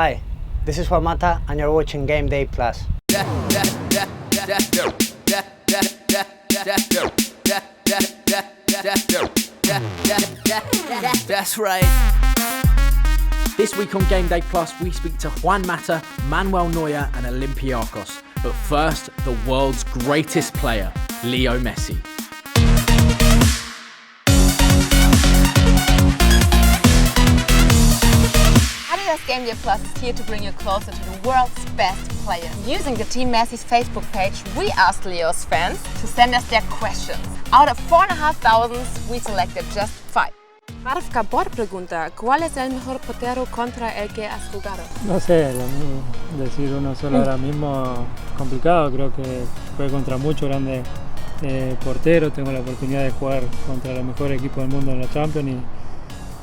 Hi, this is Juan Mata and you're watching Gamedayplus. That's right. This week on Gamedayplus, we speak to Juan Mata, Manuel Neuer and Olympiacos. But first, the world's greatest player, Leo Messi. Adidas Gamedayplus is here to bring you closer to the world's best players. Using the Team Messi's Facebook page, we asked Leo's fans to send us their questions. Out of 4,500, we selected just 5. Marfka Bor pregunta, ¿cuál es el mejor portero contra el que has jugado? No sé, decir uno solo ahora mismo es complicado, creo que fue contra muchos grandes porteros, tengo la oportunidad de jugar contra los mejores equipos del mundo en la Champions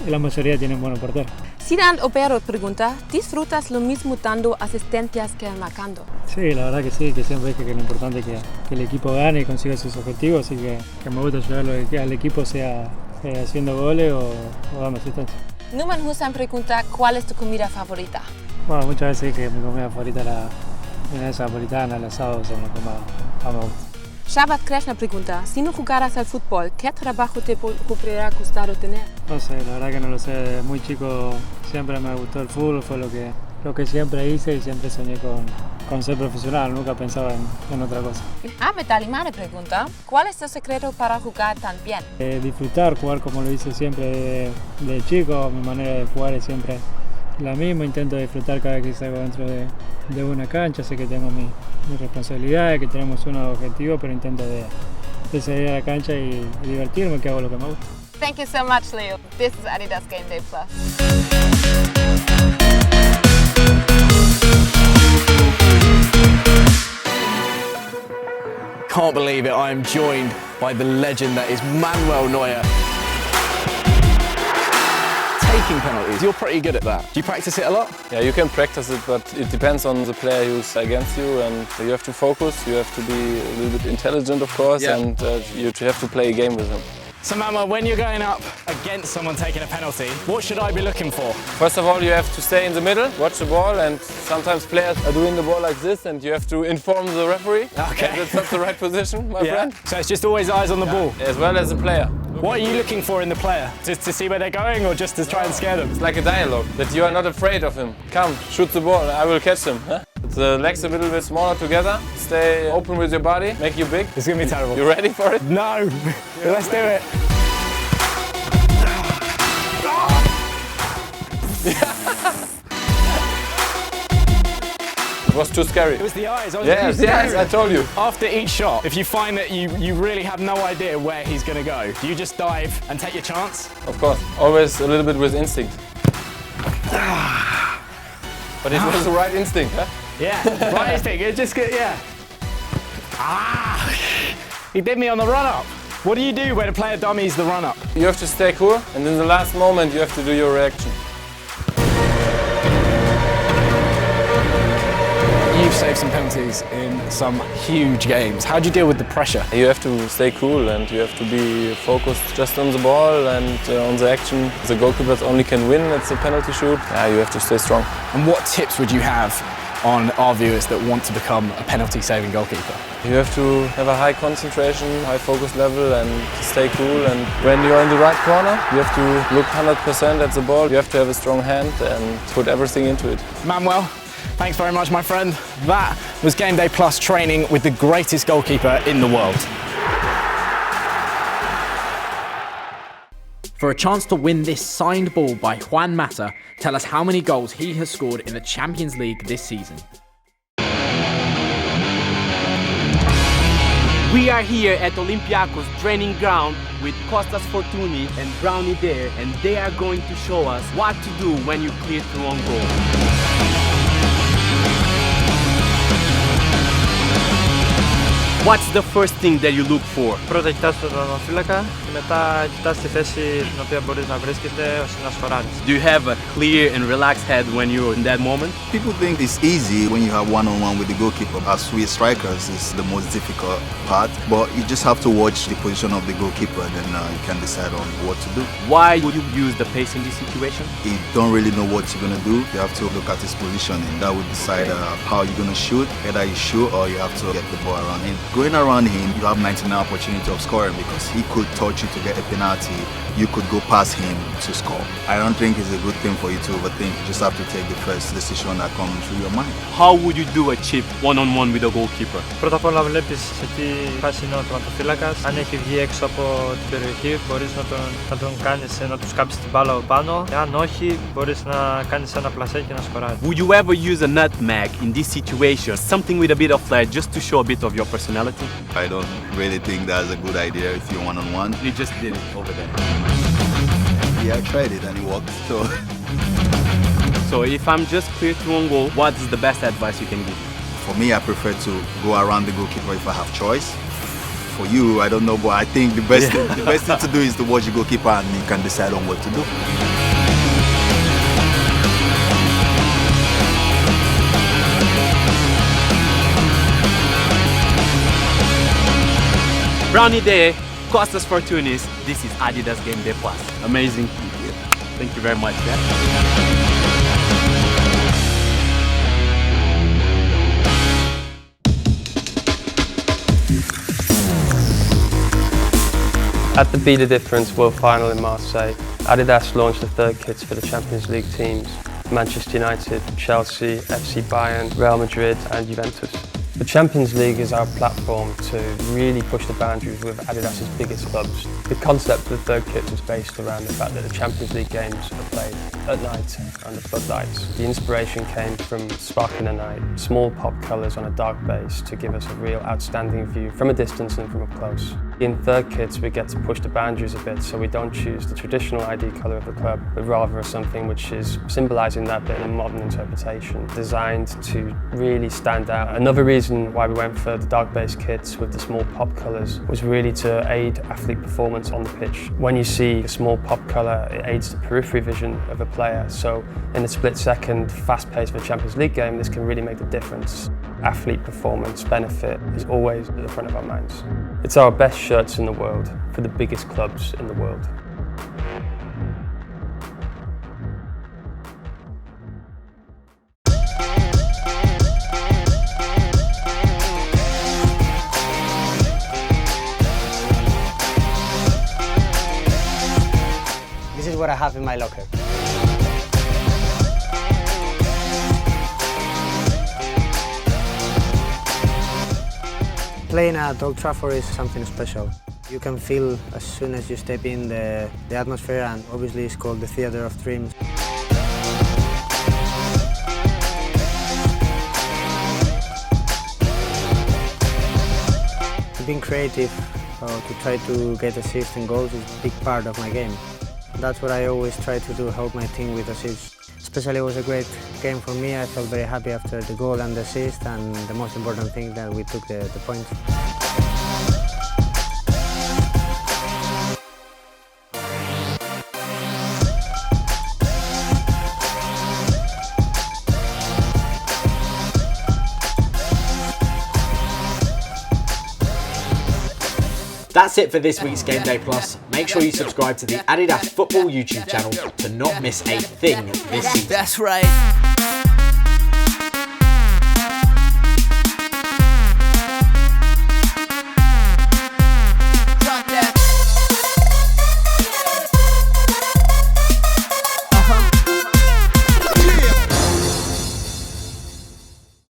y la mayoría tienen buenos porteros. Sinan Opero pregunta, ¿disfrutas lo mismo dando asistencias que marcando? Sí, la verdad que sí, que siempre dije que lo importante es que el equipo gane y consiga sus objetivos y que me gusta ayudar al equipo, sea haciendo goles o dando asistencia. Numan Hussein pregunta, ¿cuál es tu comida favorita? Bueno, muchas veces dije que mi comida favorita era la milanesa napolitana, el asado, son lo que más me gusta. Shabat Krishna pregunta, si no jugaras al fútbol, ¿qué trabajo te hubiera gustado tener? No sé, la verdad que no lo sé, desde muy chico siempre me gustó el fútbol, fue lo que siempre hice y siempre soñé con ser profesional, nunca pensaba en otra cosa. Ahmed Alimane pregunta, ¿cuál es tu secreto para jugar tan bien? Disfrutar, jugar como lo hice siempre de chico, mi manera de jugar es siempre la misma, intento disfrutar cada vez que salgo dentro de una cancha, sé que tengo mis responsabilidades, que tenemos unos objetivos, pero intento de salir a la cancha y divertirme, que hago lo que me gusta. Thank you so much, Leo. This is Adidas Gamedayplus. Can't believe it, I am joined by the legend that is Manuel Neuer. Taking penalties, you're pretty good at that. Do you practice it a lot? Yeah, you can practice it, but it depends on the player who's against you, and you have to focus, you have to be a little bit intelligent, of course, yeah. And you have to play a game with him. So Manuel, when you're going up against someone taking a penalty, what should I be looking for? First of all, you have to stay in the middle, watch the ball, and sometimes players are doing the ball like this, and you have to inform the referee that that's not the right position, my friend. So it's just always eyes on the ball? As well as the player. What are you looking for in the player? Just to see where they're going or just to try and scare them? It's like a dialogue, that you are not afraid of him. Come, shoot the ball, I will catch him. Huh? The legs a little bit smaller together, stay open with your body, make you big. It's going to be terrible. You ready for it? No! Let's do it. It was too scary. It was the eyes. Yes, I told you. After each shot, if you find that you really have no idea where he's going to go, do you just dive and take your chance? Of course, always a little bit with instinct. But it was the right instinct, huh? Yeah, right instinct. It's just good, yeah. He did me on the run-up. What do you do when a player dummies the run-up? You have to stay cool, and in the last moment you have to do your reaction. You've saved some penalties in some huge games. How do you deal with the pressure? You have to stay cool and you have to be focused just on the ball and on the action. The goalkeepers only can win at the penalty shoot. Yeah, you have to stay strong. And what tips would you have on our viewers that want to become a penalty-saving goalkeeper? You have to have a high concentration, high focus level and stay cool. And when you're in the right corner, you have to look 100% at the ball. You have to have a strong hand and put everything into it. Manuel, thanks very much, my friend. That was Gamedayplus training with the greatest goalkeeper in the world. For a chance to win this signed ball by Juan Mata, tell us how many goals he has scored in the Champions League this season. We are here at Olympiacos training ground with Kostas Fortuni and Brownie there, and they are going to show us what to do when you clear through on goal. What's the first thing that you look for? Πρώτα κοιτάς τον τερματοφύλακα και μετά κοιτάς τη θέση στην οποία μπορείς να βρίσκεσαι ώστε να σκοράρεις. Do you have a clear and relaxed head when you're in that moment? People think it's easy when you have one-on-one with the goalkeeper. As we strikers, it's the most difficult part. But you just have to watch the position of the goalkeeper, then you can decide on what to do. Why would you use the pace in this situation? If you don't really know what you're gonna do, you have to look at his positioning. That will decide how you're gonna shoot. Either you shoot or you have to get the ball around him. Going around him, you have 99 opportunity of scoring because he could touch you to get a penalty. You could go past him to score. I don't think it's a good thing for you to overthink. You just have to take the first decision that comes through your mind. How would you do a chip one-on-one with a goalkeeper? Πρώτα απ' όλα βλέπεις σε τι φάση είναι ο τερματοφύλακας. Αν έχει βγει έξω από την περιοχή, μπορείς να τον κάνεις, να του σκάψεις την μπάλα από πάνω. Αν όχι, μπορείς να κάνεις ένα πλασέ και να σκοράρεις. Would you ever use a nutmeg in this situation? Something with a bit of flair just to show a bit of your personality? I don't really think that's a good idea if you're one-on-one. You just did it over there. Yeah, I tried it and it worked. So if I'm just clear to on goal, what is the best advice you can give me? For me, I prefer to go around the goalkeeper if I have choice. For you, I don't know, but I think the best thing to do is to watch the goalkeeper and you can decide on what to do. Brownie Day, Costas Fortunis, this is Adidas Gamedayplus. Amazing. Thank you very much. Yeah? At the Be The Difference World Final in Marseille, Adidas launched the third kits for the Champions League teams: Manchester United, Chelsea, FC Bayern, Real Madrid and Juventus. The Champions League is our platform to really push the boundaries with Adidas' biggest clubs. The concept of the third kit was based around the fact that the Champions League games are played at night under floodlights. The inspiration came from Spark in the Night, small pop colours on a dark base to give us a real outstanding view from a distance and from up close. In third kits we get to push the boundaries a bit, so we don't choose the traditional ID colour of the club, but rather something which is symbolising that bit in a modern interpretation, designed to really stand out. Another reason why we went for the dark base kits with the small pop colours was really to aid athlete performance on the pitch. When you see a small pop colour, it aids the periphery vision of a player, so in a split second fast pace of a Champions League game, this can really make the difference. Athlete performance benefit is always at the front of our minds. It's our best shirts in the world for the biggest clubs in the world. This is what I have in my locker. Playing at Old Trafford is something special. You can feel as soon as you step in the atmosphere, and obviously it's called the Theatre of Dreams. Being creative to try to get assists and goals is a big part of my game. That's what I always try to do, help my team with assists. Especially it was a great game for me. I felt very happy after the goal and the assist, and the most important thing that we took the points. That's it for this week's Gamedayplus. Make sure you subscribe to the Adidas Football YouTube channel to not miss a thing this season. That's right.